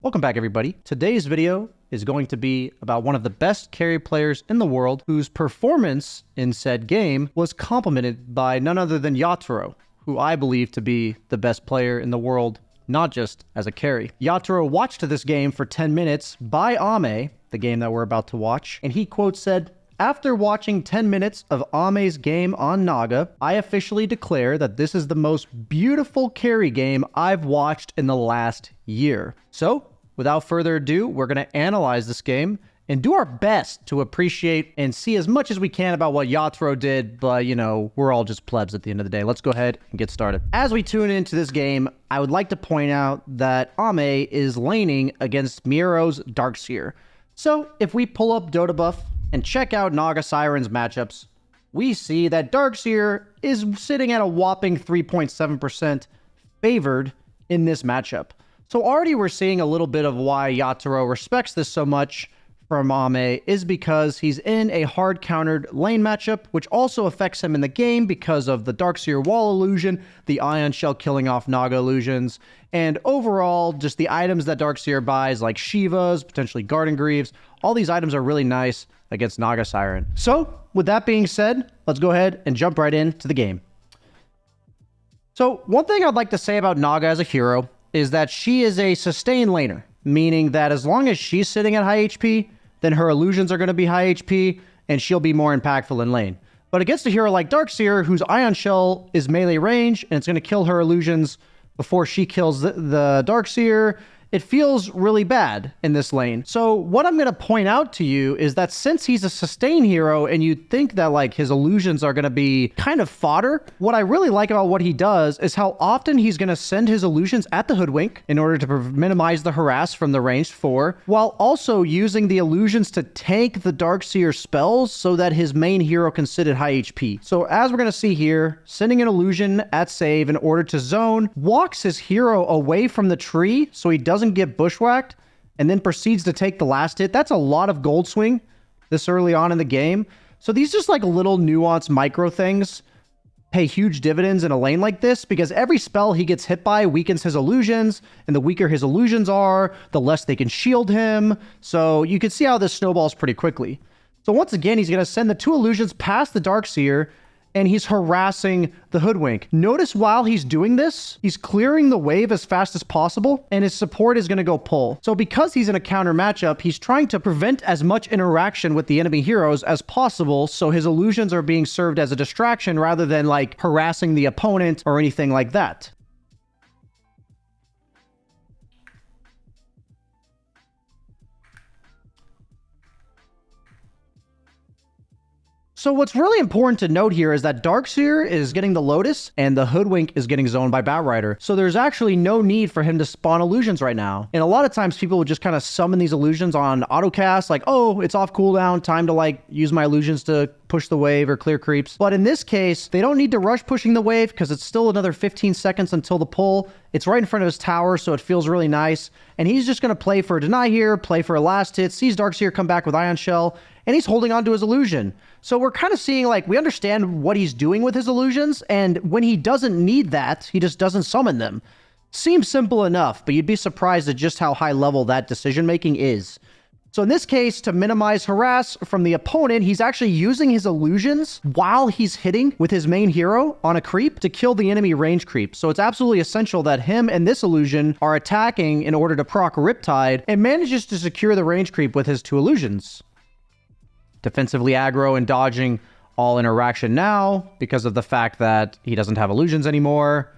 Welcome back, everybody. Today's video is going to be about one of the best carry players in the world whose performance in said game was complemented by none other than Yatoro, who I believe to be the best player in the world, not just as a carry. Yatoro watched this game for 10 minutes by Ame, the game that we're about to watch, and he quote said, "After watching 10 minutes of Ame's game on Naga, I officially declare that this is the most beautiful carry game I've watched in the last year." So, without further ado, we're going to analyze this game and do our best to appreciate and see as much as we can about what Yatoro did, but, you know, we're all just plebs at the end of the day. Let's go ahead and get started. As we tune into this game, I would like to point out that Ame is laning against Miero's Darkseer. So, if we pull up Dota Buff and check out Naga Siren's matchups, we see that Darkseer is sitting at a whopping 3.7% favored in this matchup. So already we're seeing a little bit of why Yatoro respects this so much from Ame is because he's in a hard countered lane matchup, which also affects him in the game because of the Darkseer wall illusion, the Ion Shell killing off Naga illusions, and overall just the items that Darkseer buys like Shivas, potentially Garden Greaves. All these items are really nice against Naga Siren. So with that being said, let's go ahead and jump right into the game. So one thing I'd like to say about Naga as a hero is that she is a sustained laner, meaning that as long as she's sitting at high HP, then her illusions are going to be high HP and she'll be more impactful in lane. But against a hero like Darkseer, whose Ion Shell is melee range and it's going to kill her illusions before she kills the Darkseer, it feels really bad in this lane. So what I'm going to point out to you is that since he's a sustain hero and you'd think that like his illusions are going to be kind of fodder, what I really like about what he does is how often he's going to send his illusions at the Hoodwink in order to minimize the harass from the ranged 4, while also using the illusions to tank the Darkseer spells so that his main hero can sit at high HP. So as we're going to see here, sending an illusion at save in order to zone, walks his hero away from the tree so he doesn't get bushwhacked, and then proceeds to take the last hit. That's a lot of gold swing this early on in the game. So these just like little nuanced micro things pay huge dividends in a lane like this, because every spell he gets hit by weakens his illusions, and the weaker his illusions are, the less they can shield him. So you can see how this snowballs pretty quickly. So once again, he's going to send the 2 illusions past the Darkseer, and he's harassing the Hoodwink. Notice while he's doing this, he's clearing the wave as fast as possible, and his support is going to go pull. So because he's in a counter matchup, he's trying to prevent as much interaction with the enemy heroes as possible, so his illusions are being served as a distraction rather than like harassing the opponent or anything like that. So what's really important to note here is that Darkseer is getting the Lotus and the Hoodwink is getting zoned by Batrider. So there's actually no need for him to spawn illusions right now. And a lot of times people would just kind of summon these illusions on autocast, like, oh, it's off cooldown, time to like use my illusions to push the wave or clear creeps. But in this case, they don't need to rush pushing the wave because it's still another 15 seconds until the pull. It's right in front of his tower, so it feels really nice. And he's just going to play for a deny here, play for a last hit, sees Darkseer come back with Ion Shell, and he's holding on to his illusion. So we're kind of seeing, like, we understand what he's doing with his illusions, and when he doesn't need that, he just doesn't summon them. Seems simple enough, but you'd be surprised at just how high level that decision-making is. So in this case, to minimize harass from the opponent, he's actually using his illusions while he's hitting with his main hero on a creep to kill the enemy range creep. So it's absolutely essential that him and this illusion are attacking in order to proc Riptide, and manages to secure the range creep with his 2 illusions. Defensively aggro and dodging all interaction now because of the fact that he doesn't have illusions anymore.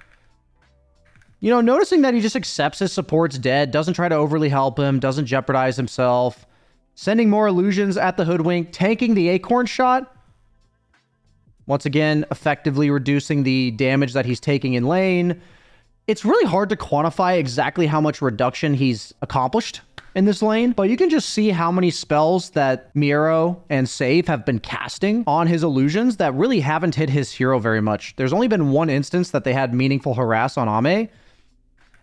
You know, noticing that he just accepts his support's dead, doesn't try to overly help him, doesn't jeopardize himself. Sending more illusions at the Hoodwink, tanking the Acorn shot. Once again, effectively reducing the damage that he's taking in lane. It's really hard to quantify exactly how much reduction he's accomplished in this lane, but you can just see how many spells that Miero and Save have been casting on his illusions that really haven't hit his hero very much. There's only been one instance that they had meaningful harass on Ame.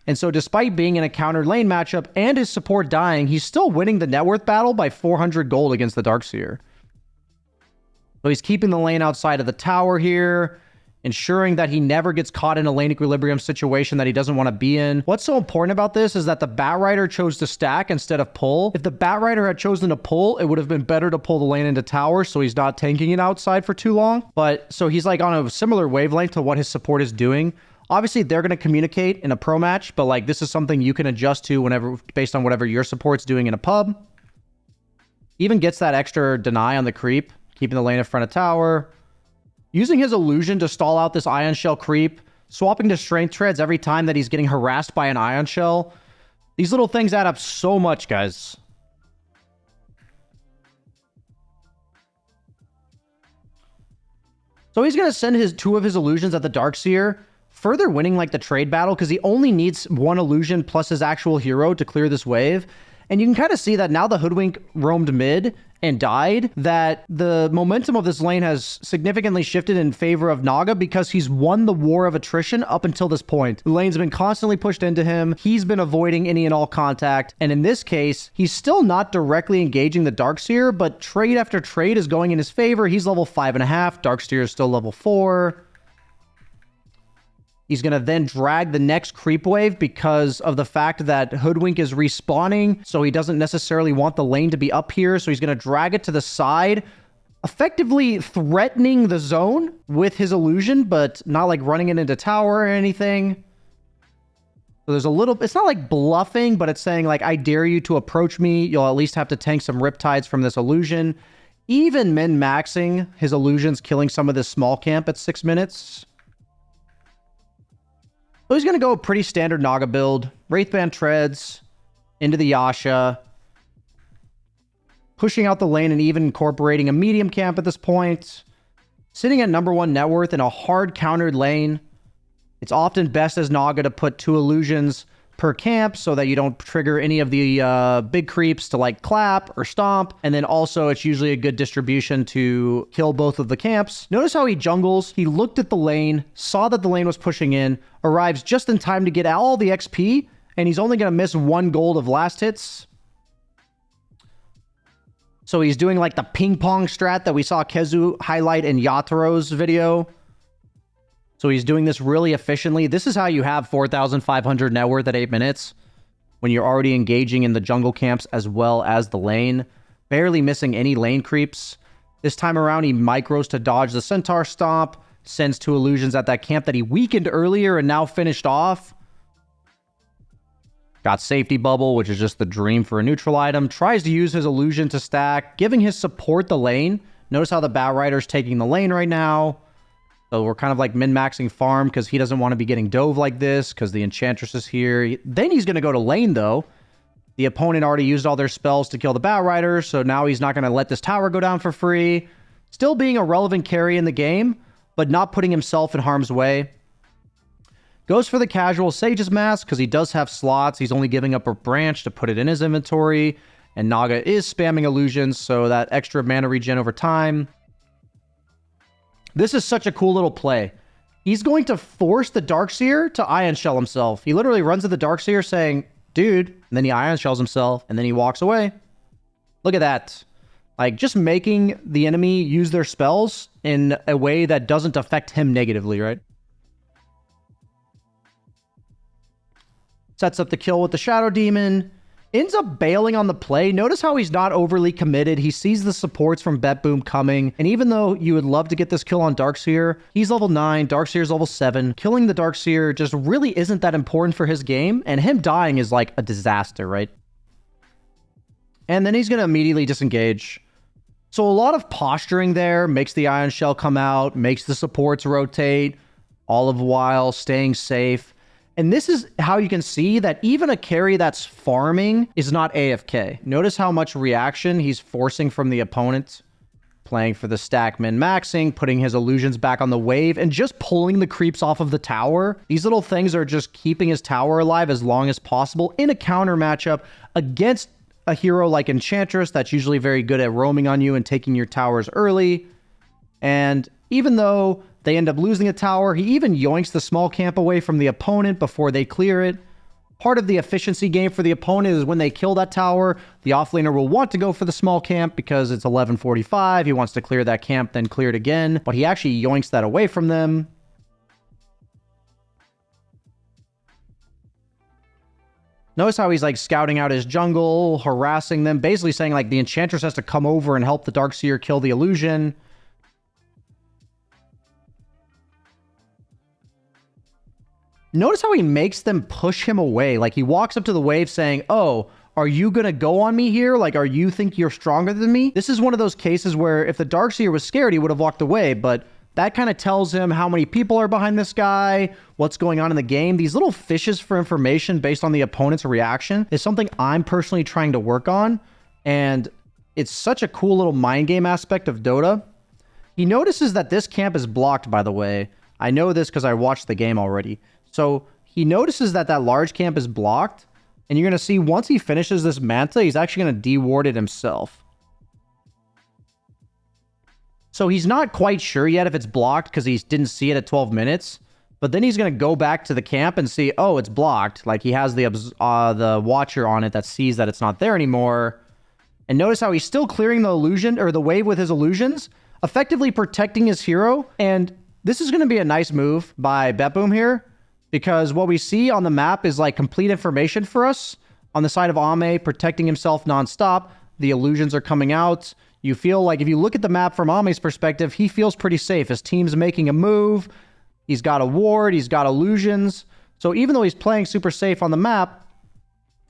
And so despite being in a countered lane matchup and his support dying, he's still winning the net worth battle by 400 gold against the Darkseer. So he's keeping the lane outside of the tower here. ensuring that he never gets caught in a lane equilibrium situation that he doesn't want to be in. What's so important about this is that the Batrider chose to stack instead of pull. If the Batrider had chosen to pull, it would have been better to pull the lane into tower so he's not tanking it outside for too long. But so he's like on a similar wavelength to what his support is doing. Obviously, they're going to communicate in a pro match, but like this is something you can adjust to whenever, based on whatever your support's doing in a pub. Even gets that extra deny on the creep, keeping the lane in front of tower. Using his illusion to stall out this Ion Shell creep. Swapping to Strength Treads every time that he's getting harassed by an Ion Shell. These little things add up so much, guys. So he's going to send two of his illusions at the Darkseer, further winning like the trade battle because he only needs one illusion plus his actual hero to clear this wave. And you can kind of see that now the Hoodwink roamed mid and died, that the momentum of this lane has significantly shifted in favor of Naga because he's won the war of attrition up until this point. The lane's been constantly pushed into him. He's been avoiding any and all contact. And in this case, he's still not directly engaging the Darkseer, but trade after trade is going in his favor. He's level 5.5. Darkseer is still level 4. He's going to then drag the next creep wave because of the fact that Hoodwink is respawning, so he doesn't necessarily want the lane to be up here, so he's going to drag it to the side, effectively threatening the zone with his illusion, but not like running it into tower or anything. So there's a little, it's not like bluffing, but it's saying like, I dare you to approach me. You'll at least have to tank some Riptides from this illusion. Even min-maxing his illusions, killing some of this small camp at 6 minutes. So he's going to go pretty standard Naga build. Wraithband Treads into the Yasha. Pushing out the lane and even incorporating a medium camp at this point. Sitting at number 1 net worth in a hard countered lane. It's often best as Naga to put 2 illusions per camp so that you don't trigger any of the big creeps to like clap or stomp. And then also it's usually a good distribution to kill both of the camps. Notice how he jungles. He looked at the lane, saw that the lane was pushing in, arrives just in time to get all the XP, and he's only going to miss 1 gold of last hits. So he's doing like the ping pong strat that we saw Kezu highlight in Yataro's video. So he's doing this really efficiently. This is how you have 4,500 net worth at 8 minutes when you're already engaging in the jungle camps as well as the lane. Barely missing any lane creeps. This time around, he micros to dodge the Centaur Stomp, sends 2 illusions at that camp that he weakened earlier and now finished off. Got Safety Bubble, which is just the dream for a neutral item. Tries to use his illusion to stack, giving his support the lane. Notice how the Batrider's taking the lane right now. So we're kind of like min-maxing farm because he doesn't want to be getting dove like this because the Enchantress is here. Then he's going to go to lane, though. The opponent already used all their spells to kill the Batrider, so now he's not going to let this tower go down for free. Still being a relevant carry in the game, but not putting himself in harm's way. Goes for the casual Sage's Mask because he does have slots. He's only giving up a branch to put it in his inventory. And Naga is spamming illusions, so that extra mana regen over time. This is such a cool little play. He's going to force the Darkseer to Ion Shell himself. He literally runs to the Darkseer saying, dude, and then he Ion Shells himself, and then he walks away. Look at that. Like, just making the enemy use their spells in a way that doesn't affect him negatively, right? Sets up the kill with the Shadow Demon. Ends up bailing on the play. Notice how he's not overly committed. He sees the supports from Bet Boom coming. And even though you would love to get this kill on Darkseer, he's level 9, Darkseer's level 7. Killing the Darkseer just really isn't that important for his game. And him dying is like a disaster, right? And then he's going to immediately disengage. So a lot of posturing there makes the Ion Shell come out, makes the supports rotate, all of while staying safe. And this is how you can see that even a carry that's farming is not AFK. Notice how much reaction he's forcing from the opponent. Playing for the stack min-maxing, putting his illusions back on the wave, and just pulling the creeps off of the tower. These little things are just keeping his tower alive as long as possible in a counter matchup against a hero like Enchantress that's usually very good at roaming on you and taking your towers early. And even though they end up losing a tower, he even yoinks the small camp away from the opponent before they clear it. Part of the efficiency game for the opponent is when they kill that tower, the offlaner will want to go for the small camp because it's 11:45. He wants to clear that camp, then clear it again. But he actually yoinks that away from them. Notice how he's like scouting out his jungle, harassing them, basically saying like the Enchantress has to come over and help the Darkseer kill the illusion. Notice how he makes them push him away. Like he walks up to the wave saying, oh, are you going to go on me here? Like, you think you're stronger than me? This is one of those cases where if the Darkseer was scared, he would have walked away, but that kind of tells him how many people are behind this guy, what's going on in the game. These little fishes for information based on the opponent's reaction is something I'm personally trying to work on, and it's such a cool little mind game aspect of Dota. He notices that this camp is blocked, by the way. I know this because I watched the game already. So he notices that that large camp is blocked, and you're going to see once he finishes this Manta, he's actually going to de-ward it himself. So he's not quite sure yet if it's blocked because he didn't see it at 12 minutes. But then he's going to go back to the camp and see, oh, it's blocked. Like he has the watcher on it that sees that it's not there anymore. And notice how he's still clearing the illusion or the wave with his illusions, effectively protecting his hero. And this is going to be a nice move by BetBoom here, because what we see on the map is like complete information for us. On the side of Ame, protecting himself nonstop. The illusions are coming out. You feel like if you look at the map from Ame's perspective, he feels pretty safe. His team's making a move. He's got a ward. He's got illusions. So even though he's playing super safe on the map,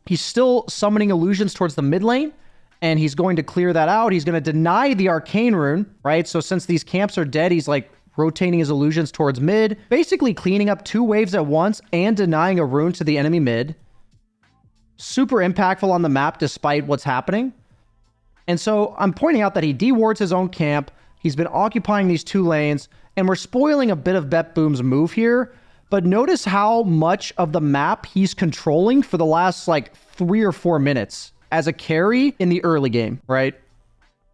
he's still summoning illusions towards the mid lane. And he's going to clear that out. He's going to deny the Arcane Rune, right? So since these camps are dead, he's like rotating his illusions towards mid, basically cleaning up 2 waves at once and denying a rune to the enemy mid. Super impactful on the map despite what's happening. And so I'm pointing out that he de-wards his own camp. He's been occupying these 2 lanes, and we're spoiling a bit of BetBoom's move here. But notice how much of the map he's controlling for the last like 3 or 4 minutes as a carry in the early game, right?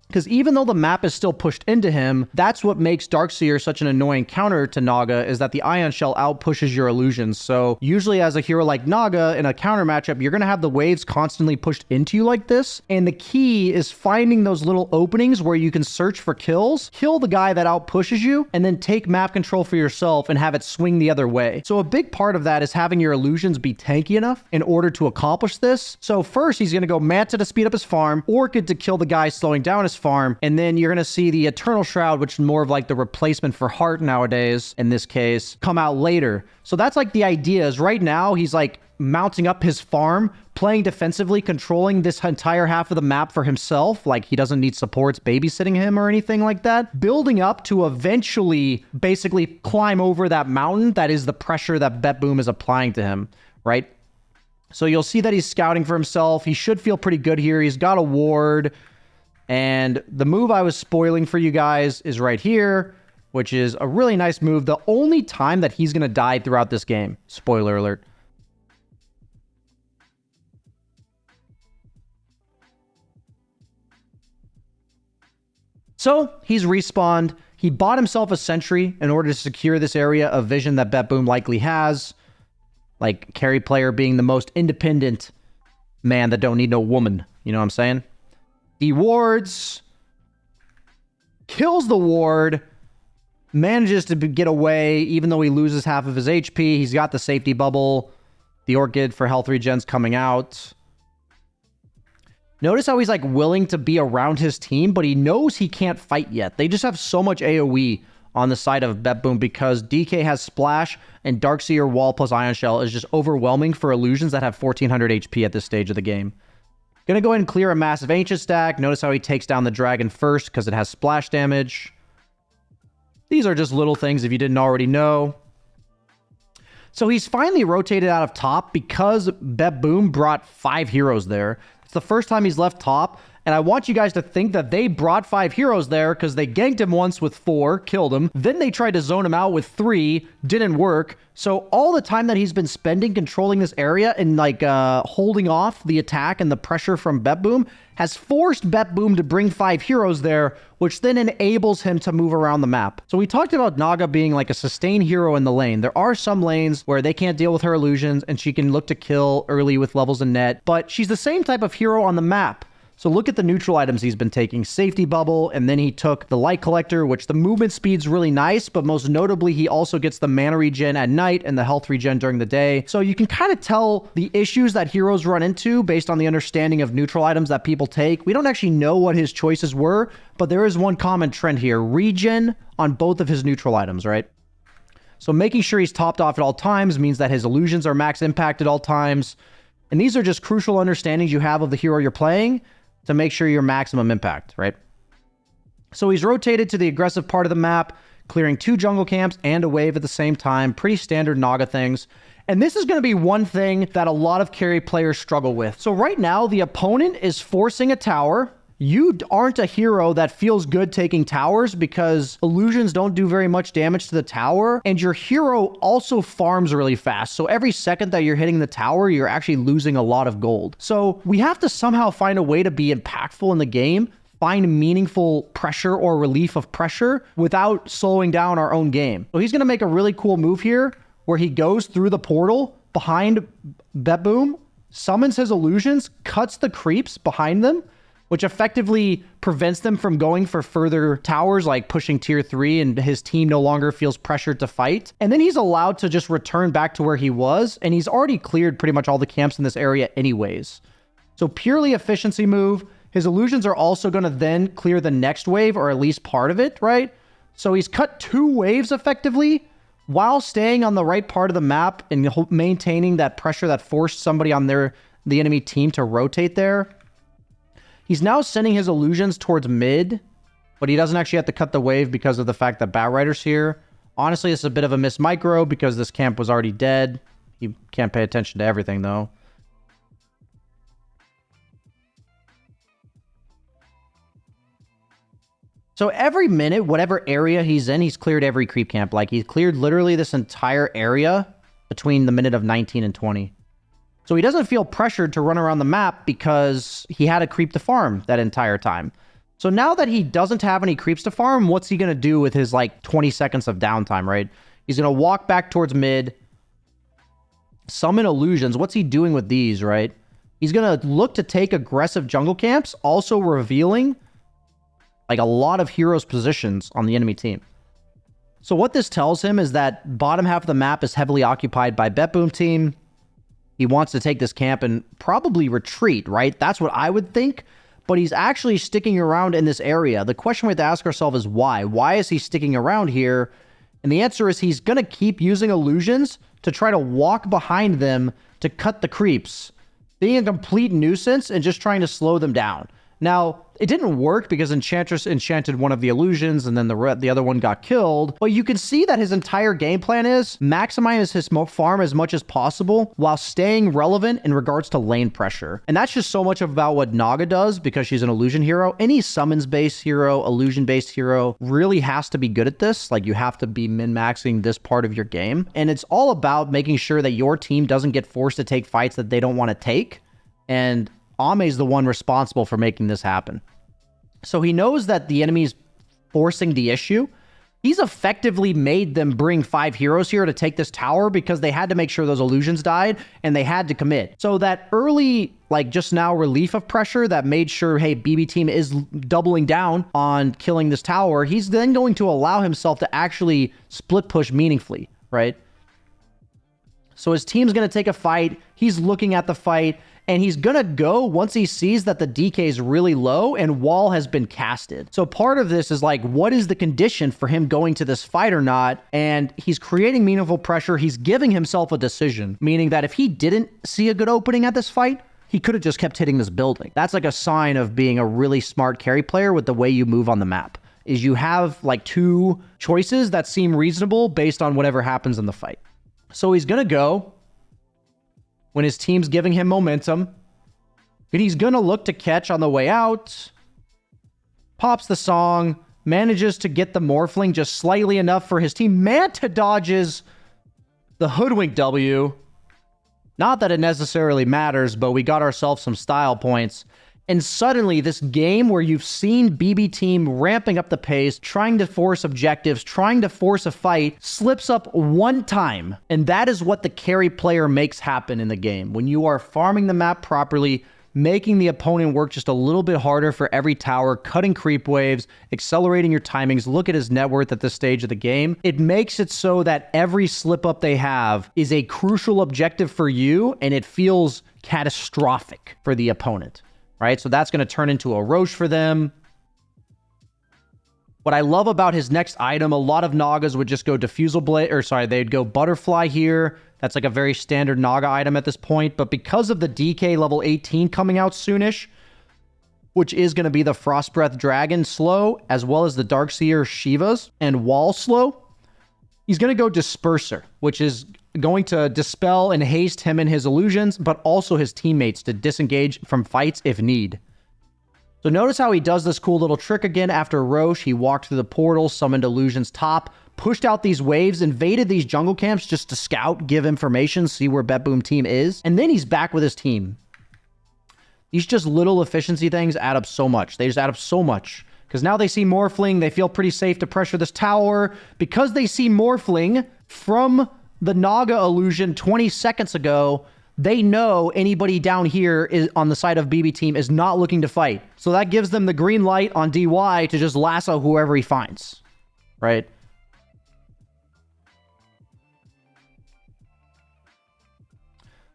Because even though the map is still pushed into him, that's what makes Darkseer such an annoying counter to Naga, is that the Ion Shell outpushes your illusions. So usually as a hero like Naga in a counter matchup, you're going to have the waves constantly pushed into you like this. And the key is finding those little openings where you can search for kills, kill the guy that outpushes you, and then take map control for yourself and have it swing the other way. So a big part of that is having your illusions be tanky enough in order to accomplish this. So first he's going to go Manta to speed up his farm, Orchid to kill the guy slowing down his farm, and then you're going to see the Eternal Shroud, which is more of like the replacement for Heart nowadays in this case, come out later. So that's like the idea is right now he's like mounting up his farm, playing defensively, controlling this entire half of the map for himself. Like he doesn't need supports babysitting him or anything like that. Building up to eventually basically climb over that mountain that is the pressure that BetBoom is applying to him, right? So you'll see that he's scouting for himself. He should feel pretty good here. He's got a ward. And the move I was spoiling for you guys is right here, which is a really nice move. The only time that he's going to die throughout this game. Spoiler alert. So he's respawned. He bought himself a sentry in order to secure this area of vision that BetBoom likely has. Like carry player being the most independent man that don't need no woman. You know what I'm saying? He wards, kills the ward, manages to get away even though he loses half of his HP. He's got the safety bubble. The Orchid for health regen's coming out. Notice how he's like willing to be around his team, but he knows he can't fight yet. They just have so much AoE on the side of BetBoom because DK has Splash and Darkseer Wall plus Ion Shell is just overwhelming for illusions that have 1400 HP at this stage of the game. Gonna go ahead and clear a massive Ancient stack. Notice how he takes down the dragon first because it has splash damage. These are just little things if you didn't already know. So he's finally rotated out of top because BetBoom brought 5 heroes there. It's the first time he's left top. And I want you guys to think that they brought 5 heroes there because they ganked him once with 4, killed him. Then they tried to zone him out with 3, didn't work. So all the time that he's been spending controlling this area and like holding off the attack and the pressure from BetBoom has forced BetBoom to bring 5 heroes there, which then enables him to move around the map. So we talked about Naga being like a sustained hero in the lane. There are some lanes where they can't deal with her illusions and she can look to kill early with levels in net, but she's the same type of hero on the map. So look at the neutral items he's been taking. Safety Bubble, and then he took the Light Collector, which the movement speed's really nice, but most notably, he also gets the mana regen at night and the health regen during the day. So you can kind of tell the issues that heroes run into based on the understanding of neutral items that people take. We don't actually know what his choices were, but there is one common trend here. Regen on both of his neutral items, right? So making sure he's topped off at all times means that his illusions are max impact at all times. And these are just crucial understandings you have of the hero you're playing to make sure you're maximum impact, right? So he's rotated to the aggressive part of the map, clearing 2 jungle camps and a wave at the same time. Pretty standard Naga things. And this is going to be one thing that a lot of carry players struggle with. So right now, the opponent is forcing a tower. You aren't a hero that feels good taking towers because illusions don't do very much damage to the tower, and your hero also farms really fast. So every second that you're hitting the tower, you're actually losing a lot of gold. So we have to somehow find a way to be impactful in the game, find meaningful pressure or relief of pressure without slowing down our own game. So he's going to make a really cool move here where he goes through the portal behind Beboom, summons his illusions, cuts the creeps behind them, which effectively prevents them from going for further towers, like pushing tier 3, and his team no longer feels pressured to fight. And then he's allowed to just return back to where he was, and he's already cleared pretty much all the camps in this area anyways. So purely efficiency move. His illusions are also going to then clear the next wave, or at least part of it, right? So he's cut 2 waves effectively, while staying on the right part of the map and maintaining that pressure that forced somebody on the enemy team to rotate there. He's now sending his illusions towards mid, but he doesn't actually have to cut the wave because of the fact that Batrider's here. Honestly, it's a bit of a miss micro because this camp was already dead. You can't pay attention to everything, though. So every minute, whatever area he's in, he's cleared every creep camp. Like, he's cleared literally this entire area between the minute of 19 and 20. So he doesn't feel pressured to run around the map because he had a creep to farm that entire time. So now that he doesn't have any creeps to farm, what's he going to do with his, like, 20 seconds of downtime, right? He's going to walk back towards mid, summon illusions. What's he doing with these, right? He's going to look to take aggressive jungle camps, also revealing, like, a lot of heroes' positions on the enemy team. So what this tells him is that bottom half of the map is heavily occupied by Beboom team. He wants to take this camp and probably retreat, right? That's what I would think. But he's actually sticking around in this area. The question we have to ask ourselves is why? Why is he sticking around here? And the answer is he's going to keep using illusions to try to walk behind them to cut the creeps, being a complete nuisance and just trying to slow them down. Now, it didn't work because Enchantress enchanted one of the illusions and then the other one got killed. But you can see that his entire game plan is maximize his farm as much as possible while staying relevant in regards to lane pressure. And that's just so much about what Naga does because she's an illusion hero. Any summons-based hero, illusion-based hero really has to be good at this. Like, you have to be min-maxing this part of your game. And it's all about making sure that your team doesn't get forced to take fights that they don't want to take. And Ame's the one responsible for making this happen. So he knows that the enemy's forcing the issue. He's effectively made them bring 5 heroes here to take this tower because they had to make sure those illusions died and they had to commit. So that early, like, just now relief of pressure that made sure, hey, BB team is doubling down on killing this tower, he's then going to allow himself to actually split push meaningfully, right? So his team's going to take a fight. He's looking at the fight. And he's going to go once he sees that the DK is really low and wall has been casted. So part of this is like, what is the condition for him going to this fight or not? And he's creating meaningful pressure. He's giving himself a decision, meaning that if he didn't see a good opening at this fight, he could have just kept hitting this building. That's like a sign of being a really smart carry player with the way you move on the map. Is you have like 2 choices that seem reasonable based on whatever happens in the fight. So he's going to go when his team's giving him momentum. And he's going to look to catch on the way out. Pops the song. Manages to get the Morphling just slightly enough for his team. Manta dodges the Hoodwink W. Not that it necessarily matters, but we got ourselves some style points. And suddenly, this game where you've seen BB team ramping up the pace, trying to force objectives, trying to force a fight, slips up one time. And that is what the carry player makes happen in the game. When you are farming the map properly, making the opponent work just a little bit harder for every tower, cutting creep waves, accelerating your timings. Look at his net worth at this stage of the game. It makes it so that every slip up they have is a crucial objective for you, and it feels catastrophic for the opponent, right? So that's going to turn into a Roche for them. What I love about his next item, a lot of Nagas would just go Diffusal Blade, or sorry, they'd go Butterfly here. That's like a very standard Naga item at this point. But because of the DK level 18 coming out soonish, which is going to be the Frost Breath Dragon slow, as well as the Darkseer Shivas and Wall slow, he's going to go Disperser, which is going to dispel and haste him and his illusions, but also his teammates to disengage from fights if need. So notice how he does this cool little trick again after Roche. He walked through the portal, summoned illusions top, pushed out these waves, invaded these jungle camps just to scout, give information, see where BetBoom team is. And then he's back with his team. These just little efficiency things add up so much. They just add up so much. Because now they see Morphling. They feel pretty safe to pressure this tower. Because they see Morphling from the Naga illusion 20 seconds ago, they know anybody down here is on the side of BB team is not looking to fight. So that gives them the green light on DY to just lasso whoever he finds, right?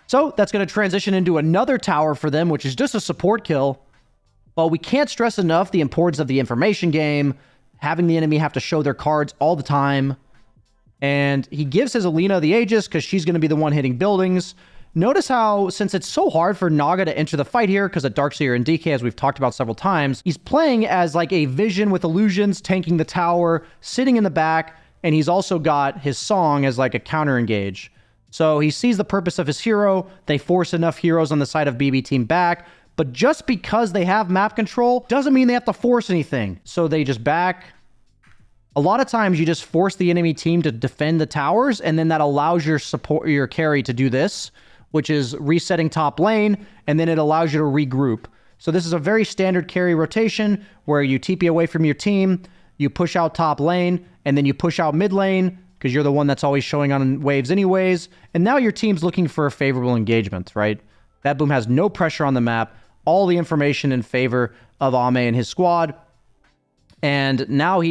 So that's going to transition into another tower for them, which is just a support kill. But we can't stress enough the importance of the information game, having the enemy have to show their cards all the time. And he gives his Alina the Aegis because she's going to be the one hitting buildings. Notice how, since it's so hard for Naga to enter the fight here because of Darkseer and DK, as we've talked about several times, he's playing as like a Vision with illusions, tanking the tower, sitting in the back, and he's also got his Song as like a counter engage. So he sees the purpose of his hero. They force enough heroes on the side of BB team back, but just because they have map control doesn't mean they have to force anything. So they just back. A lot of times you just force the enemy team to defend the towers, and then that allows your support, your carry to do this, which is resetting top lane, and then it allows you to regroup. So this is a very standard carry rotation where you TP away from your team, you push out top lane, and then you push out mid lane because you're the one that's always showing on waves anyways. And now your team's looking for a favorable engagement, right? BetBoom has no pressure on the map, all the information in favor of Ame and his squad. And now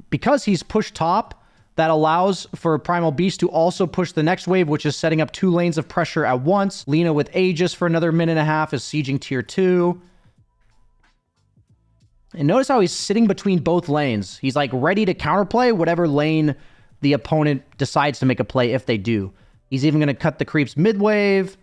because he's pushed top, that allows for Primal Beast to also push the next wave, which is setting up 2 lanes of pressure at once. Lina with Aegis for another minute and a half is sieging tier 2. And notice how he's sitting between both lanes. He's like ready to counterplay whatever lane the opponent decides to make a play if they do. He's even going to cut the creeps mid-wave.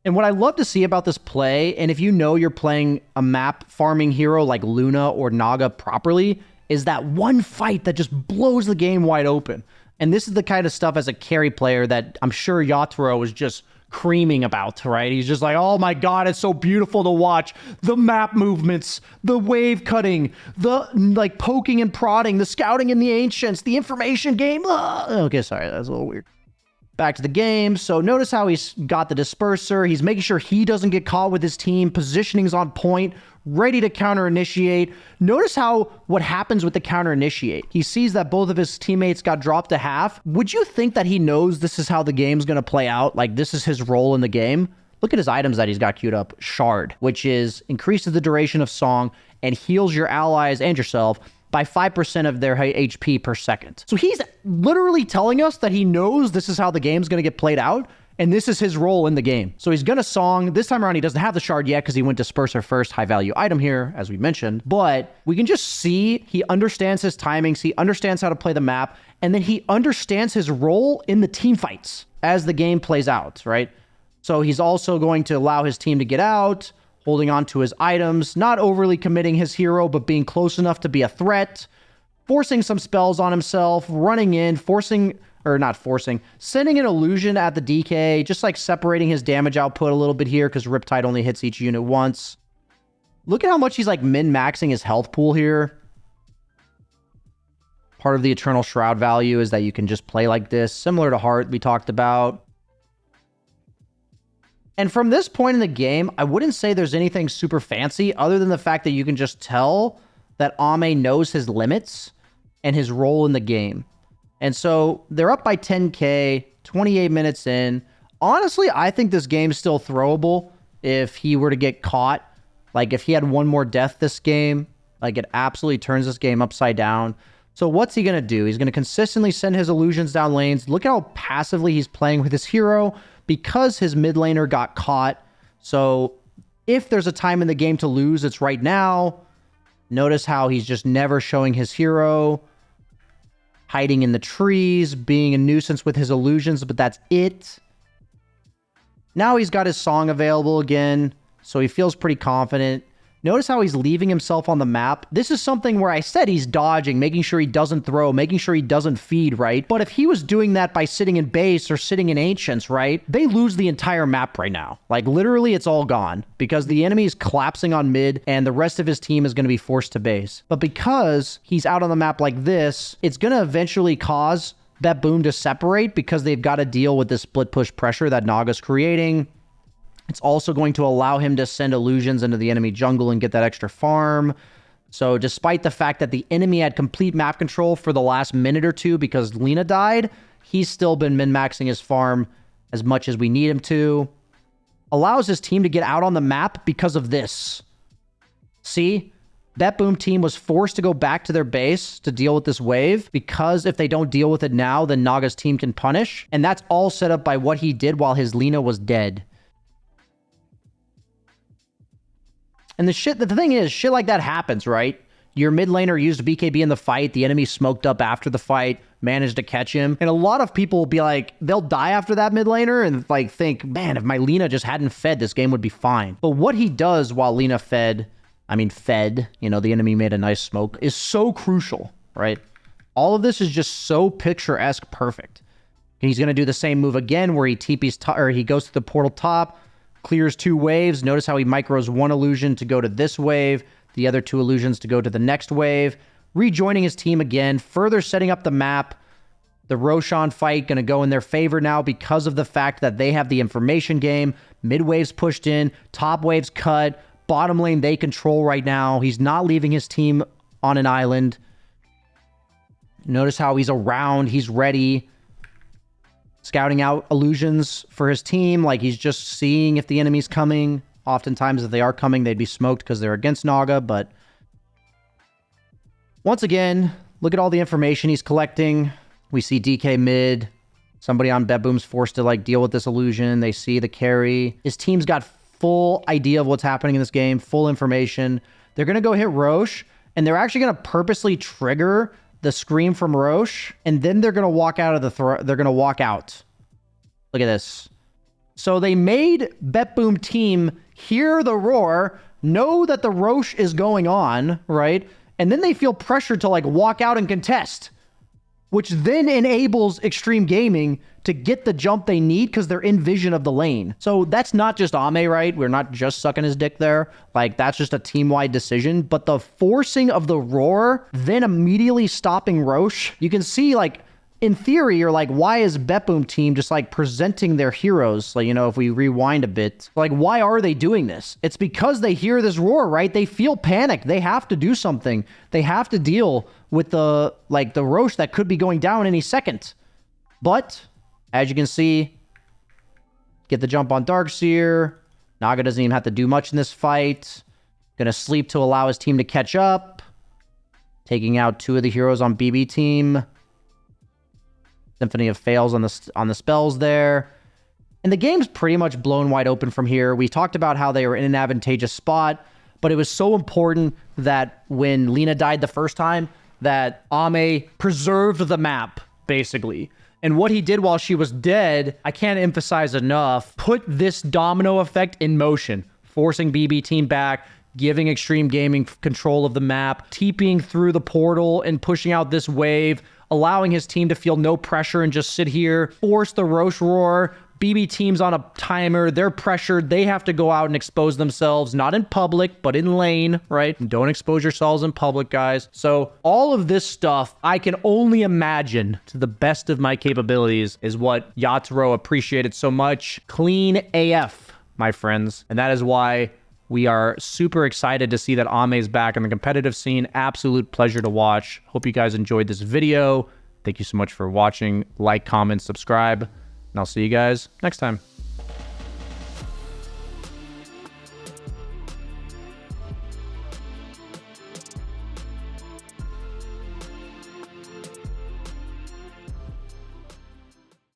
And what I love to see about this play, and if you know you're playing a map farming hero like Luna or Naga properly, is that one fight that just blows the game wide open. And this is the kind of stuff as a carry player that I'm sure Yatoro is just creaming about, right? He's just like, oh my God, it's so beautiful to watch. The map movements, the wave cutting, the like poking and prodding, the scouting in the ancients, the information game. Okay, sorry, that's a little weird. Back to the game. So notice how he's got the disperser. He's making sure he doesn't get caught with his team. Positioning's on point, ready to counter initiate. Notice how what happens with the counter initiate. He sees that both of his teammates got dropped to half. Would you think that he knows this is how the game's going to play out? Like this is his role in the game? Look at his items that he's got queued up. Shard, which is increases the duration of song and heals your allies and yourself by 5% of their HP per second. So he's literally telling us that he knows this is how the game's going to get played out, and this is his role in the game. So he's going to Song. This time around, he doesn't have the Shard yet because he went Disperser first, high-value item here, as we mentioned. But we can just see he understands his timings, he understands how to play the map, and then he understands his role in the team fights as the game plays out, right? So he's also going to allow his team to get out, holding on to his items, not overly committing his hero, but being close enough to be a threat, forcing some spells on himself, running in, sending an illusion at the DK, just like separating his damage output a little bit here because Riptide only hits each unit once. Look at how much he's like min-maxing his health pool here. Part of the Eternal Shroud value is that you can just play like this, similar to Heart we talked about. And from this point in the game, I wouldn't say there's anything super fancy other than the fact that you can just tell that Ame knows his limits and his role in the game. And so they're up by 10K, 28 minutes in. Honestly, I think this game's still throwable. if he were to get caught. Like, if he had one more death this game, like, it absolutely turns this game upside down. So what's he going to do? He's going to consistently send his illusions down lanes. Look how passively he's playing with his hero because his mid laner got caught. So if there's a time in the game to lose, it's right now. Notice how he's just never showing his hero, hiding in the trees, being a nuisance with his illusions, but that's it. Now he's got his song available again, so he feels pretty confident. Notice how he's leaving himself on the map. This is something where I said he's dodging, making sure he doesn't throw, making sure he doesn't feed, right? But if he was doing that by sitting in base or sitting in Ancients, right? They lose the entire map right now. Like, literally, it's all gone because the enemy is collapsing on mid and the rest of his team is going to be forced to base. But because he's out on the map like this, it's going to eventually cause BetBoom to separate because they've got to deal with this split push pressure that Naga's creating. It's also going to allow him to send illusions into the enemy jungle and get that extra farm. So despite the fact that the enemy had complete map control for the last minute or two because Lina died, he's still been min-maxing his farm as much as we need him to. Allows his team to get out on the map because of this. See? BetBoom team was forced to go back to their base to deal with this wave because if they don't deal with it now, then Naga's team can punish. And that's all set up by what he did while his Lina was dead. And the thing is, shit like that happens, right? Your mid laner used BKB in the fight. The enemy smoked up after the fight, managed to catch him. And a lot of people will be like, they'll die after that mid laner and like think, man, if my Lina just hadn't fed, this game would be fine. But what he does while Lina fed, you know, the enemy made a nice smoke, is so crucial, right? All of this is just so picturesque perfect. And he's going to do the same move again where he TP's or he goes to the portal top, clears 2 waves. Notice how he micros 1 illusion to go to this wave, the other 2 illusions to go to the next wave, rejoining his team again, further setting up the map. The Roshan fight going to go in their favor now because of the fact that they have the information game. Mid waves pushed in, top waves cut, bottom lane they control right now. He's not leaving his team on an island. Notice how he's around, he's ready. Scouting out illusions for his team, like he's just seeing if the enemy's coming. Oftentimes, if they are coming, they'd be smoked because they're against Naga, but once again, look at all the information he's collecting. We see DK mid. Somebody on BetBoom's forced to like deal with this illusion. They see the carry. His team's got full idea of what's happening in this game, full information. They're going to go hit Roche, and they're actually going to purposely trigger the scream from Roche, and then they're going to walk out of the they're going to walk out. Look at this. So they made BetBoom team hear the roar, know that the Roche is going on, right? And then they feel pressured to like walk out and contest, which then enables Extreme Gaming to get the jump they need because they're in vision of the lane. So that's not just Ame, right? We're not just sucking his dick there. Like, that's just a team-wide decision. But the forcing of the roar, then immediately stopping Roche, you can see, like, in theory, you're like, why is BetBoom team just, like, presenting their heroes? Like, you know, if we rewind a bit, like, why are they doing this? It's because they hear this roar, right? They feel panic. They have to do something. They have to deal with the Roche that could be going down any second. But as you can see, get the jump on Darkseer. Naga doesn't even have to do much in this fight. Gonna sleep to allow his team to catch up. Taking out 2 of the heroes on BB team. Symphony of Fails on the spells there. And the game's pretty much blown wide open from here. We talked about how they were in an advantageous spot, but it was so important that when Lina died the first time, that Ame preserved the map, basically. And what he did while she was dead, I can't emphasize enough, put this domino effect in motion, forcing BB team back, giving Extreme Gaming control of the map, TPing through the portal and pushing out this wave, allowing his team to feel no pressure and just sit here, force the Roche roar. BB team's on a timer. They're pressured. They have to go out and expose themselves, not in public, but in lane, right? Don't expose yourselves in public, guys. So all of this stuff, I can only imagine to the best of my capabilities is what Yatoro appreciated so much. Clean AF, my friends. And that is why we are super excited to see that Ame's back in the competitive scene. Absolute pleasure to watch. Hope you guys enjoyed this video. Thank you so much for watching. Like, comment, subscribe. And I'll see you guys next time.